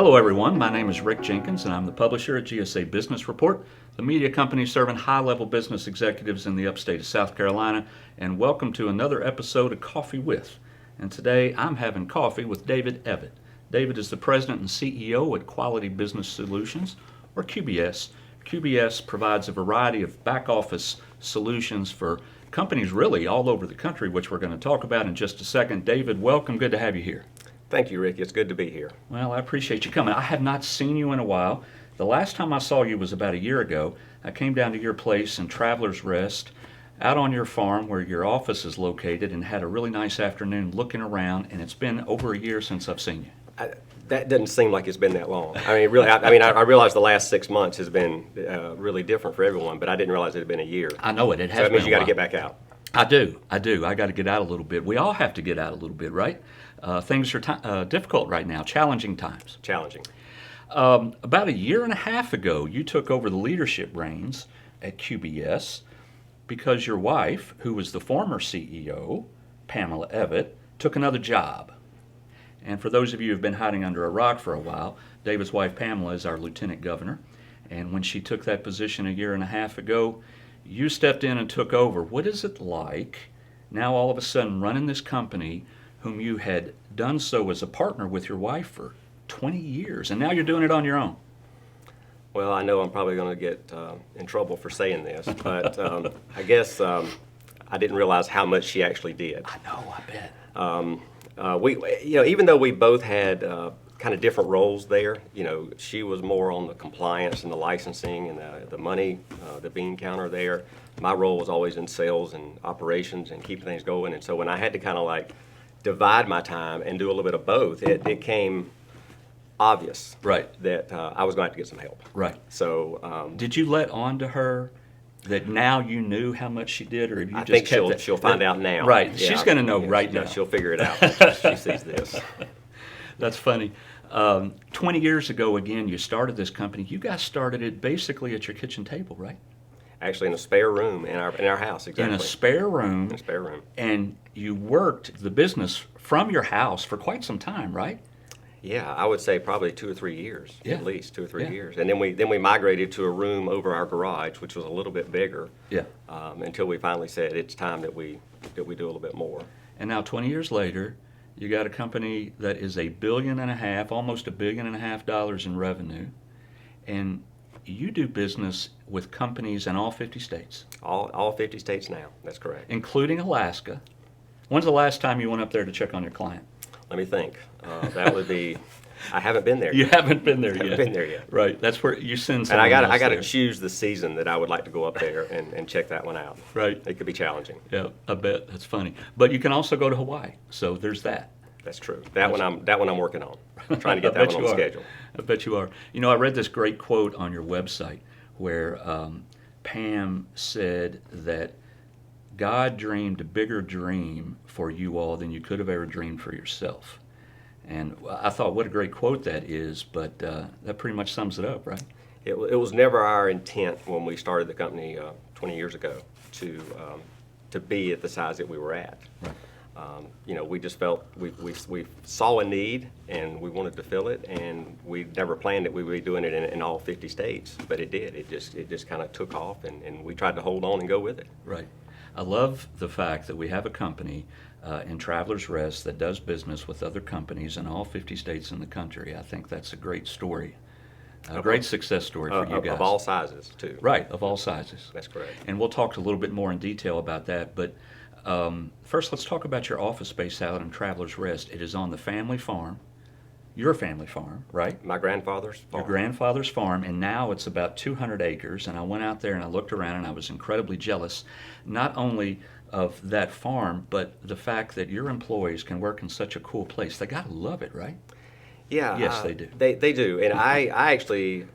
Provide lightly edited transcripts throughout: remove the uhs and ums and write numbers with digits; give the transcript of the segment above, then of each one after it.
Hello everyone, my name is Rick Jenkins and I'm the publisher at GSA Business Report, the media company serving high-level business executives in the upstate of South Carolina, and welcome to another episode of Coffee With. And today I'm having coffee with David Evette. David is the president and CEO at Quality Business Solutions, or QBS. QBS provides a variety of back-office solutions for companies really all over the country, which we're going to talk about in just a second. David, welcome. Good to have you here. Thank you, Rick. It's good to be here. Well, I appreciate you coming. I have not seen you in a while. The last time I saw you was about a year ago. I came down to your place in Travelers Rest, out on your farm where your office is located, and had a really nice afternoon looking around, and it's been over a year since I've seen you. That doesn't seem like it's been that long. I mean, really, I realize the last 6 months has been really different for everyone, but I didn't realize it had been a year. I know it. It has so that means been you a got to while. get back out. I do. I got to get out a little bit. We all have to get out a little bit, right? Things are difficult right now, challenging times. Challenging. About a year and a half ago, you took over the leadership reins at QBS because your wife, who was the former CEO, Pamela Evette, took another job. And for those of you who have been hiding under a rock for a while, David's wife Pamela is our lieutenant governor. And when she took that position a year and a half ago, you stepped in and took over. What is it like now all of a sudden running this company whom you had done so as a partner with your wife for 20 years, and now you're doing it on your own? Well, I know I'm probably going to get in trouble for saying this, but I guess I didn't realize how much she actually did. I know, I bet. Even though we both had kind of different roles there, she was more on the compliance and the licensing and the money, the bean counter there. My role was always in sales and operations and keeping things going. And so when I had to kind of like divide my time and do a little bit of both, it became obvious that I was going to have to get some help. Right. So did you let on to her that now you knew how much she did, or have you I just think kept she'll find out now. Right. Yeah, She's going to know right now. She'll figure it out when she sees this. That's funny. 20 years ago, again, you started this company. You guys started it basically at your kitchen table, right? Actually, in a spare room in our house, exactly. In a spare room. In a spare room. And you worked the business from your house for quite some time, right? Yeah, I would say probably 2 or 3 years, at least 2 or 3 Yeah. years. And then we migrated to a room over our garage, which was a little bit bigger. Yeah. Until we finally said it's time that we do a little bit more. And now 20 years later, you got a company that is $1.5 billion, almost $1.5 billion in revenue, and you do business with companies in all 50 states. All 50 states now, that's correct. Including Alaska. When's the last time you went up there to check on your client? Let me think. That would be, I haven't been there You yet. haven't been there I haven't yet. been there yet. Right, that's where you send And someone I got there. to choose the season that I would like to go up there and check that one out. Right. It could be challenging. Yeah, I bet. That's funny. But you can also go to Hawaii, so there's that. That's true. That one I'm working on. Trying to get I that bet one you on are. schedule. I bet you are. I read this great quote on your website where Pam said that God dreamed a bigger dream for you all than you could have ever dreamed for yourself. And I thought, what a great quote that is, but that pretty much sums it up, right? It was never our intent when we started the company 20 years ago to be at the size that we were at. Right. We just felt we saw a need and we wanted to fill it, and we never planned that we would be doing it in all 50 states, but it did. It just kind of took off, and we tried to hold on and go with it. Right. I love the fact that we have a company in Travelers Rest that does business with other companies in all 50 states in the country. I think that's a great story, a great success story for you guys. Of all sizes, too. Right, of all sizes. That's correct. And we'll talk a little bit more in detail about that, but first let's talk about your office space out in Travelers Rest. It is on the family farm, your family farm, right? My grandfather's farm. Your grandfather's farm, and now it's about 200 acres, and I went out there and I looked around and I was incredibly jealous, not only of that farm, but the fact that your employees can work in such a cool place. They gotta love it, right? Yeah. Yes, they do. They do. And I actually,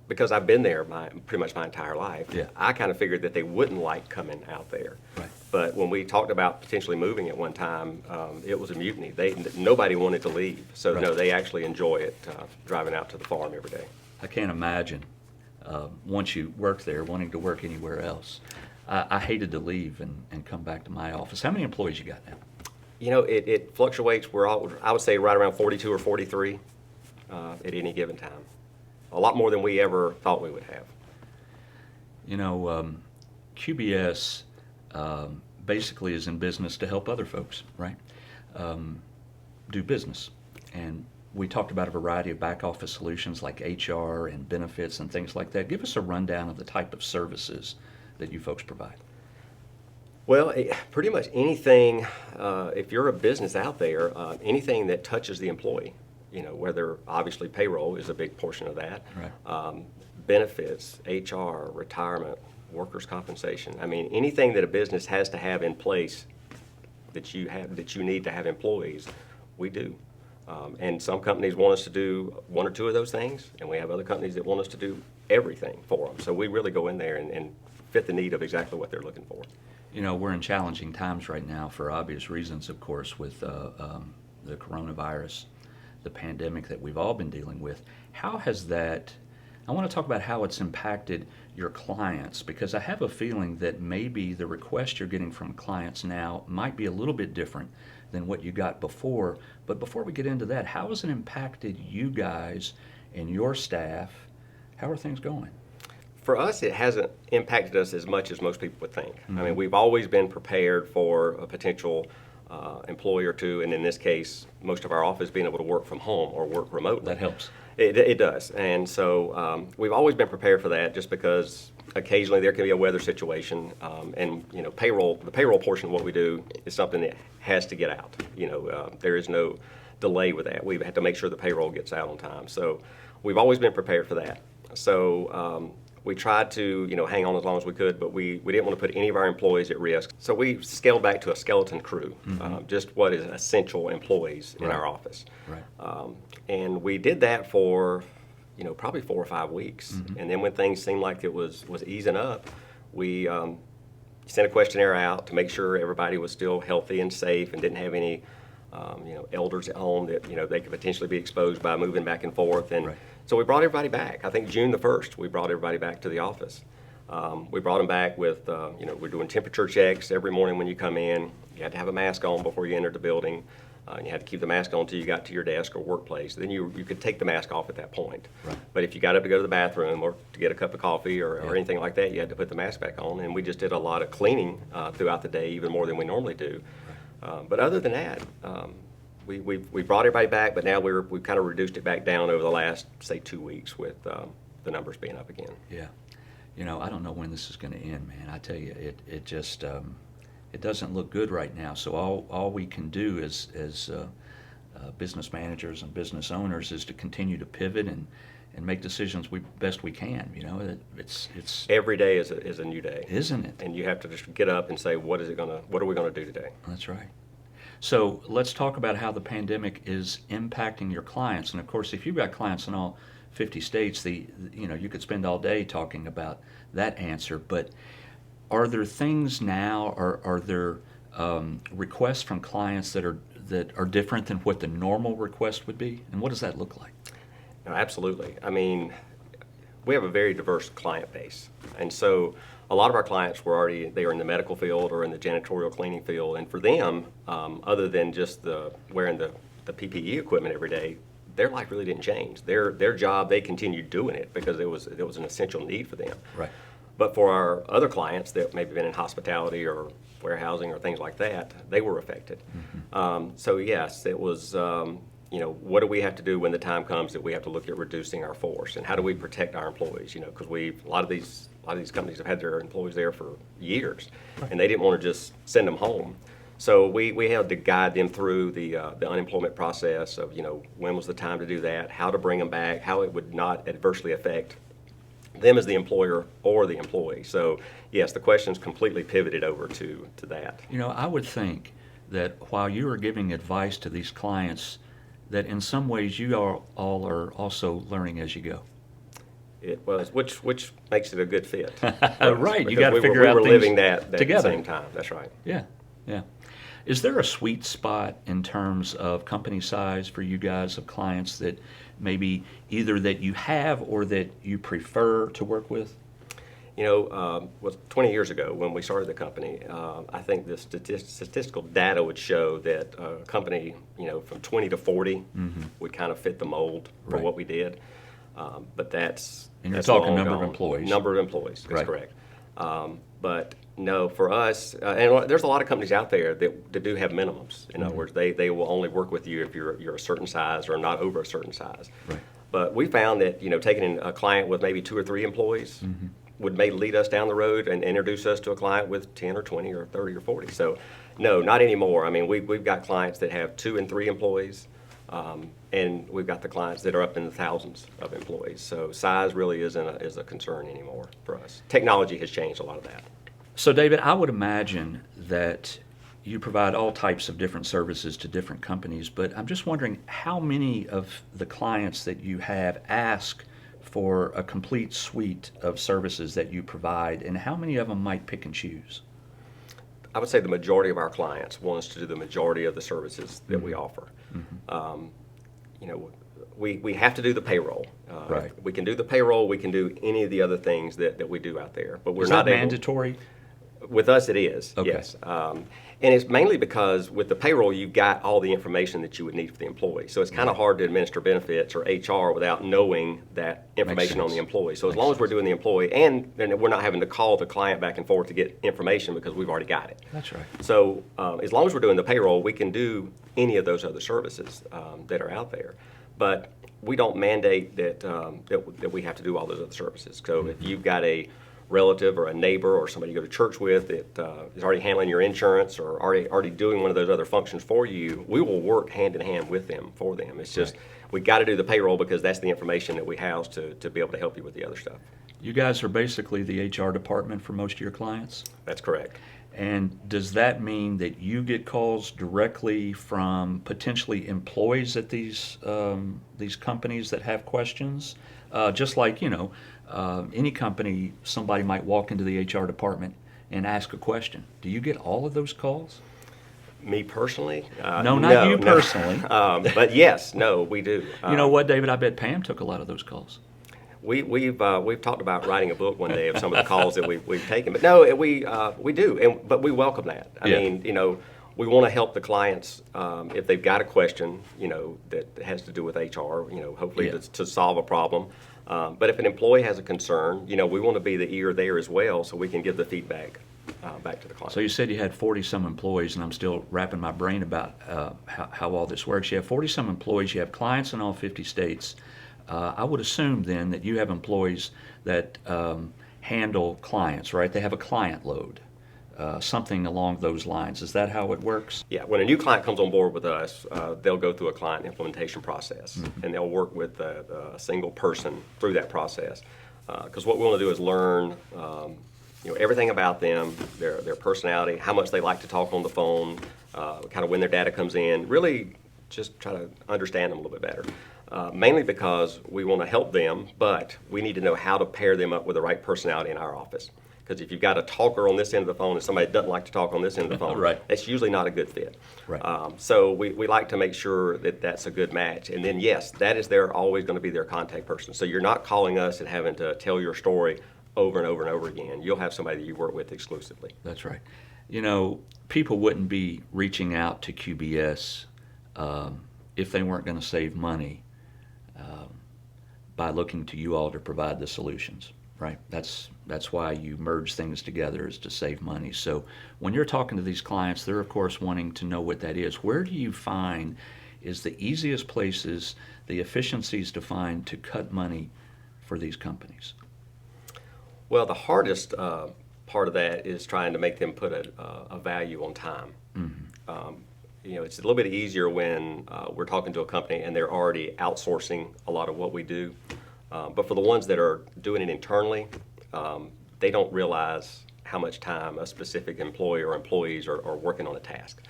because I've been there pretty much my entire life, Yeah. I kind of figured that they wouldn't like coming out there. Right. But when we talked about potentially moving at one time, it was a mutiny. Nobody wanted to leave. So, Right. no, they actually enjoy it, driving out to the farm every day. I can't imagine once you work there wanting to work anywhere else. I hated to leave and come back to my office. How many employees you got now? It fluctuates. I would say right around 42 or 43. at any given time. A lot more than we ever thought we would have. You know, QBS basically is in business to help other folks, right? Do business. And we talked about a variety of back office solutions like HR and benefits and things like that. Give us a rundown of the type of services that you folks provide. Well, pretty much anything, if you're a business out there, anything that touches the employee, you know, whether obviously payroll is a big portion of that, Right. Benefits, HR, retirement, workers' compensation. I mean, anything that a business has to have in place that you need to have employees, we do. And some companies want us to do one or two of those things, and we have other companies that want us to do everything for them. So we really go in there and fit the need of exactly what they're looking for. You know, we're in challenging times right now for obvious reasons, of course, with the coronavirus, the pandemic that we've all been dealing with. How has that, I want to talk about how it's impacted your clients, because I have a feeling that maybe the request you're getting from clients now might be a little bit different than what you got before. But before we get into that, how has it impacted you guys and your staff? How are things going? For us, it hasn't impacted us as much as most people would think. I mean, we've always been prepared for a potential employee or two, and in this case, most of our office being able to work from home or work remotely. That helps. It does, and so we've always been prepared for that. Just because occasionally there can be a weather situation, and you know, the payroll portion of what we do is something that has to get out. You know, there is no delay with that. We've had to make sure the payroll gets out on time. So we've always been prepared for that. So we tried to, you know, hang on as long as we could, but we didn't want to put any of our employees at risk. So we scaled back to a skeleton crew, just what is essential employees in our office. Right. And we did that for, you know, probably 4 or 5 weeks. And then when things seemed like it was easing up, we sent a questionnaire out to make sure everybody was still healthy and safe and didn't have any, you know, elders at home that, you know, they could potentially be exposed by moving back and forth. And Right. so we brought everybody back. I think June the 1st, we brought everybody back to the office. We brought them back with, you know, we're doing temperature checks every morning when you come in. You had to have a mask on before you entered the building. And you had to keep the mask on until you got to your desk or workplace. Then you could take the mask off at that point. Right. But if you got up to go to the bathroom or to get a cup of coffee or Yeah. anything like that, you had to put the mask back on. And we just did a lot of cleaning throughout the day, even more than we normally do. But other than that, we brought everybody back, but now we've kind of reduced it back down over the last, say, 2 weeks with the numbers being up again. Yeah. You know, I don't know when this is going to end, man. I tell you, it just it doesn't look good right now. So all we can do as business managers and business owners is to continue to pivot and make decisions best we can. You know, it's Every day is a new day, isn't it? and you have to just get up and say, what are we gonna do today? That's right. So let's talk about how the pandemic is impacting your clients. And of course, if you've got clients in all 50 states, you know, you could spend all day talking about that answer. But are there things now, or are there requests from clients that are different than what the normal request would be? And what does that look like? No, absolutely. I mean, we have a very diverse client base, and so a lot of our clients they are in the medical field or in the janitorial cleaning field, and for them, other than just wearing the PPE equipment every day, their life really didn't change. Their job, they continued doing it because it was an essential need for them. Right. But for our other clients that maybe been in hospitality or warehousing or things like that, they were affected. So yes, it was, you know, what do we have to do when the time comes that we have to look at reducing our force, and how do we protect our employees? You know, because a lot of these companies have had their employees there for years, and they didn't want to just send them home. So we had to guide them through the unemployment process of, you know, when was the time to do that, how to bring them back, how it would not adversely affect them as the employer or the employee. So yes, the question's completely pivoted over to that. You know, I would think that while you are giving advice to these clients, that in some ways you all are also learning as you go. It was, which makes it a good fit. Right, you Because got to figure out we were things living that together. at the same time. That's right. Yeah, yeah. Is there a sweet spot in terms of company size for you guys, of clients that maybe either that you have or that you prefer to work with? Was 20 years ago when we started the company, I think the statistical data would show that a company, from 20 to 40 would kind of fit the mold for Right. what we did. But And you're that's talking long number of gone. employees. Number of employees, that's Right. correct. But no, for us, and there's a lot of companies out there that do have minimums. In other words, they will only work with you if you're a certain size or not over a certain size. Right. But we found that taking in a client with maybe 2 or 3 employees would maybe lead us down the road and introduce us to a client with 10 or 20 or 30 or 40. So no, not anymore. I mean, we've got clients that have 2 and 3 employees, and we've got the clients that are up in the thousands of employees. So size really is a concern anymore for us. Technology has changed a lot of that. So, David, I would imagine that you provide all types of different services to different companies, but I'm just wondering how many of the clients that you have ask for a complete suite of services that you provide, and how many of them might pick and choose? I would say the majority of our clients want us to do the majority of the services that we offer. We have to do the payroll. Right. We can do the payroll. We can do any of the other things that we do out there, but we're Is not that able. mandatory? With us, it is. Okay. Yes. And it's mainly because with the payroll, you've got all the information that you would need for the employee. So it's kind of hard to administer benefits or HR without knowing that information on sense. the employee. So as Makes long as we're sense. doing the employee, and we're not having to call the client back and forth to get information because we've already got it. That's right. So as long as we're doing the payroll, we can do any of those other services that are out there. But we don't mandate that we have to do all those other services. So if you've got a relative or a neighbor or somebody you go to church with that is already handling your insurance or already doing one of those other functions for you, we will work hand in hand with them for them. It's just we got to do the payroll because that's the information that we house to be able to help you with the other stuff. You guys are basically the HR department for most of your clients? That's correct. And does that mean that you get calls directly from potentially employees at these companies that have questions? Just like, any company, somebody might walk into the HR department and ask a question. Do you get all of those calls? Me personally? No, not you personally. But yes, no, we do. You know what, David? I bet Pam took a lot of those calls. We've talked about writing a book one day of some of the calls that we've taken, but no, we do, but we welcome that. I mean, we want to help the clients if they've got a question, that has to do with HR, hopefully to solve a problem. But if an employee has a concern, we want to be the ear there as well, so we can give the feedback back to the client. So you said you had 40-some employees, and I'm still wrapping my brain about how all this works. You have 40-some employees. You have clients in all 50 states. I would assume then that you have employees that handle clients, right? They have a client load, something along those lines. Is that how it works? Yeah, when a new client comes on board with us, they'll go through a client implementation process, and they'll work with a single person through that process. Because what we want to do is learn, everything about them, their personality, how much they like to talk on the phone, kind of when their data comes in. Really, just try to understand them a little bit better. Mainly because we want to help them, but we need to know how to pair them up with the right personality in our office. Because if you've got a talker on this end of the phone and somebody that doesn't like to talk on this end of the phone, Right. that's usually not a good fit. Right. So we like to make sure that that's a good match. And then, yes, that is always going to be their contact person. So you're not calling us and having to tell your story over and over and over again. You'll have somebody that you work with exclusively. That's right. People wouldn't be reaching out to QBS if they weren't going to save money by looking to you all to provide the solutions, right? That's why you merge things together, is to save money. So when you're talking to these clients, they're of course wanting to know what that is. Where do you find is the easiest places, the efficiencies to find to cut money for these companies? Well, the hardest part of that is trying to make them put a value on time. It's a little bit easier when we're talking to a company and they're already outsourcing a lot of what we do. But for the ones that are doing it internally, they don't realize how much time a specific employee or employees are working on a task.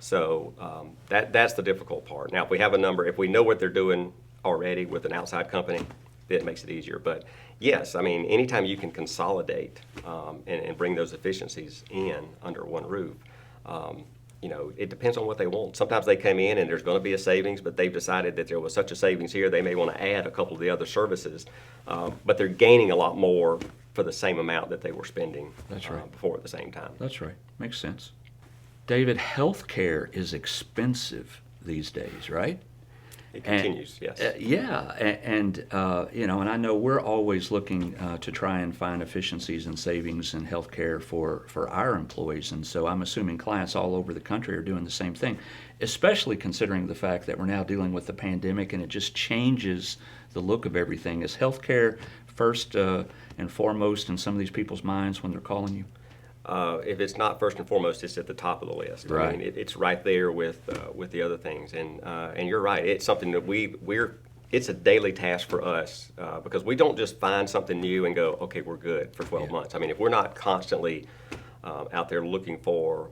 So that's the difficult part. Now, if we have a number, if we know what they're doing already with an outside company, it makes it easier. But yes, I mean, anytime you can consolidate and bring those efficiencies in under one roof, it depends on what they want. Sometimes they come in and there's going to be a savings, but they've decided that there was such a savings here, they may want to add a couple of the other services, but they're gaining a lot more for the same amount that they were spending That's right. before at the same time. That's right. Makes sense. David, healthcare is expensive these days, right? It continues, yes. Yeah, and I know we're always looking to try and find efficiencies and savings in healthcare for our employees, and so I'm assuming clients all over the country are doing the same thing, especially considering the fact that we're now dealing with the pandemic and it just changes the look of everything. Is healthcare first and foremost in some of these people's minds when they're calling you? If it's not first and foremost, it's at the top of the list. Right. I mean, it's right there with the other things, and you're right. It's something that it's a daily task for us because we don't just find something new and go, okay, we're good for 12 months. I mean, if we're not constantly out there looking for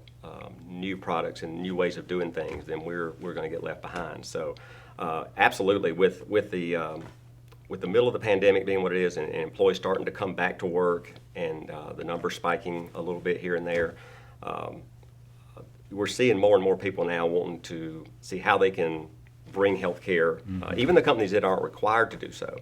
new products and new ways of doing things, then we're going to get left behind. So, absolutely, with the middle of the pandemic being what it is, and employees starting to come back to work, and the numbers spiking a little bit here and there, we're seeing more and more people now wanting to see how they can bring healthcare, even the companies that aren't required to do so.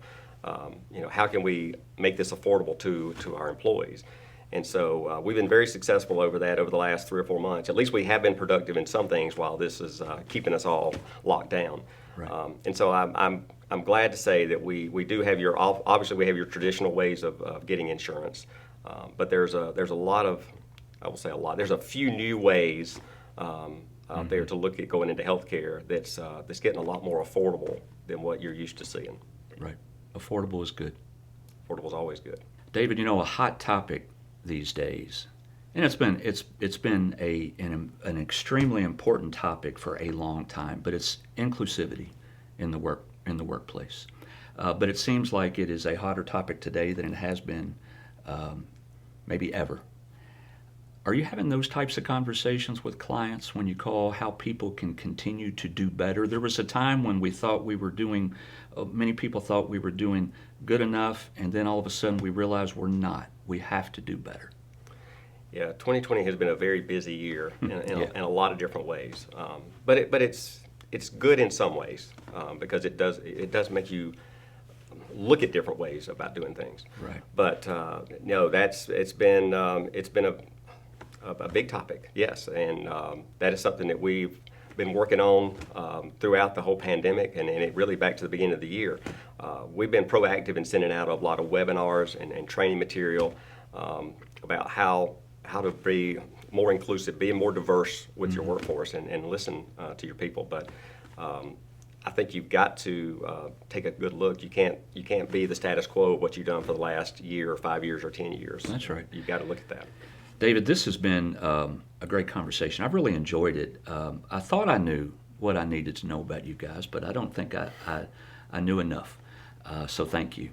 How can we make this affordable to our employees? And so we've been very successful over that over the last 3 or 4 months. At least we have been productive in some things while this is keeping us all locked down. Right. And so I'm glad to say that we do have obviously we have your traditional ways of getting insurance, but there's a lot of, I will say a lot, there's a few new ways out there to look at going into healthcare that's getting a lot more affordable than what you're used to seeing. Right. Affordable is good. Affordable is always good. David, a hot topic these days, and it's been an extremely important topic for a long time, but it's inclusivity in the workplace. But it seems like it is a hotter topic today than it has been maybe ever. Are you having those types of conversations with clients when you call how people can continue to do better? There was a time when we thought many people thought we were doing good enough, and then all of a sudden we realized we're not. We have to do better. Yeah, 2020 has been a very busy year in a lot of different ways. But it's good in some ways because it does make you look at different ways about doing things. Right. But no, it's been a big topic, yes, and that is something that we've been working on throughout the whole pandemic, and it really back to the beginning of the year. We've been proactive in sending out a lot of webinars and training material about how to be more inclusive, be more diverse with your workforce, and listen to your people. But I think you've got to take a good look. You can't be the status quo of what you've done for the last year or 5 years or 10 years. That's right. You've got to look at that. David, this has been a great conversation. I've really enjoyed it. I thought I knew what I needed to know about you guys, but I don't think I knew enough. So thank you.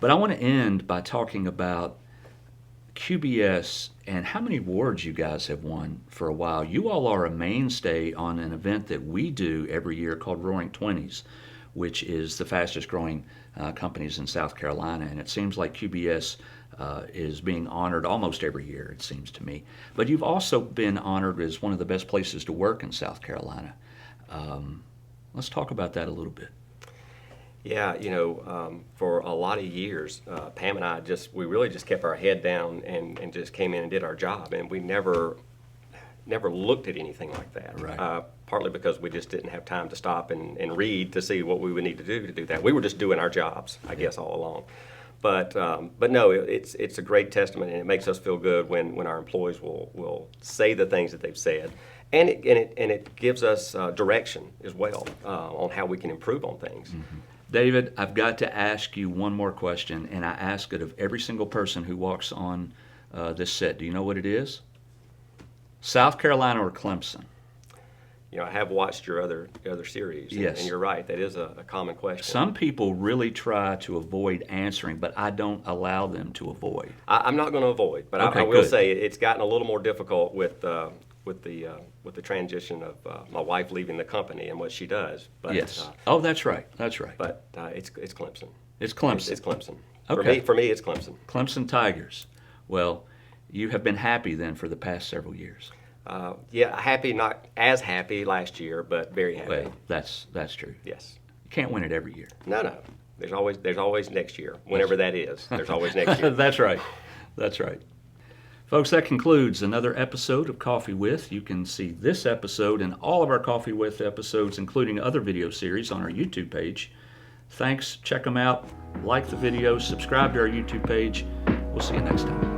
But I want to end by talking about QBS and how many awards you guys have won for a while. You all are a mainstay on an event that we do every year called Roaring Twenties, which is the fastest growing companies in South Carolina. And it seems like QBS is being honored almost every year, it seems to me. But you've also been honored as one of the best places to work in South Carolina. Let's talk about that a little bit. Yeah, for a lot of years, Pam and I we really just kept our head down and just came in and did our job, and we never looked at anything like that. Right. Partly because we just didn't have time to stop and read to see what we would need to do that. We were just doing our jobs, I guess, all along. But no, it's a great testament, and it makes us feel good when our employees will say the things that they've said, and it gives us direction as well on how we can improve on things. Mm-hmm. David, I've got to ask you one more question, and I ask it of every single person who walks on this set. Do you know what it is? South Carolina or Clemson? I have watched your other series, Yes. And you're right, that is a common question. Some people really try to avoid answering, but I don't allow them to avoid. I'm not going to avoid, but Okay, I will good. say it's gotten a little more difficult with the transition of my wife leaving the company and what she does. But, Yes. Oh, that's right. That's right. But it's Clemson. It's Clemson. It's Clemson. Okay. For me, it's Clemson. Clemson Tigers. Well, you have been happy then for the past several years. Yeah, happy, not as happy last year, but very happy. Well, that's true. Yes. You can't win it every year. No. There's always next year. Whenever that is, there's always next year. That's right. That's right. Folks, that concludes another episode of Coffee With. You can see this episode and all of our Coffee With episodes, including other video series, on our YouTube page. Thanks. Check them out. Like the video. Subscribe to our YouTube page. We'll see you next time.